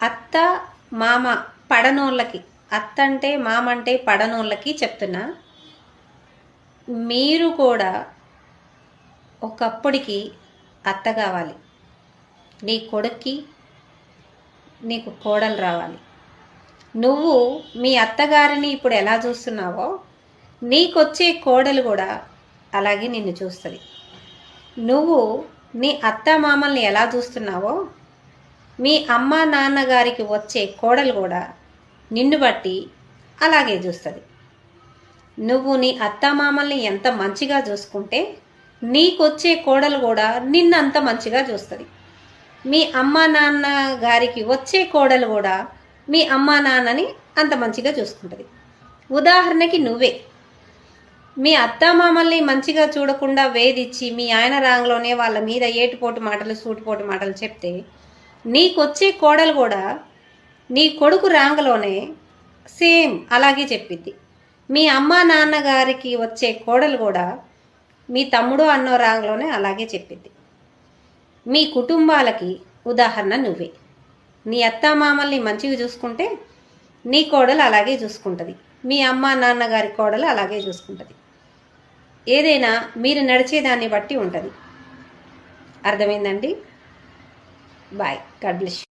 అత్త మామ పడనోళ్ళకి, అత్త అంటే మామ అంటే పడనోళ్ళకి చెప్తున్నా, మీరు కూడా ఒకప్పటికి అత్త కావాలి. నీ కొడుక్కి నీకు కోడలు రావాలి. నువ్వు మీ అత్తగారిని ఇప్పుడు ఎలా చూస్తున్నావో నీకొచ్చే కోడలు కూడా అలాగే నిన్ను చూస్తుంది. నువ్వు నీ అత్త మామల్ని ఎలా చూస్తున్నావో మీ అమ్మ నాన్నగారికి వచ్చే కోడలు కూడా నిన్ను బట్టి అలాగే చూస్తుంది. నువ్వు నీ అత్తమామల్ని ఎంత మంచిగా చూసుకుంటే నీకొచ్చే కోడలు కూడా నిన్నంత మంచిగా చూస్తుంది. మీ అమ్మ నాన్న గారికి వచ్చే కోడలు కూడా మీ అమ్మ నాన్నని అంత మంచిగా చూసుకుంటుంది. ఉదాహరణకి నువ్వే మీ అత్తమామల్ని మంచిగా చూడకుండా వేధించి మీ ఆయన రాంగ్లోనే వాళ్ళ మీద ఏటుపోటు మాటలు సూటిపోటు మాటలు చెప్తే నీకొచ్చే కోడలు కూడా నీ కొడుకు రాంగలోనే సేమ్ అలాగే చెప్పిద్ది. మీ అమ్మ నాన్నగారికి వచ్చే కోడలు కూడా మీ తమ్ముడు అన్నో రాంగలోనే అలాగే చెప్పిద్ది. మీ కుటుంబాలకి ఉదాహరణ నువ్వే. నీ అత్తమామల్ని మంచిగా చూసుకుంటే నీ కోడలు అలాగే చూసుకుంటుంది. మీ అమ్మ నాన్నగారి కోడలు అలాగే చూసుకుంటుంది. ఏదైనా మీరు నడిచేదాన్ని బట్టి ఉంటుంది. అర్థమైందండి? బాయ్. God bless you.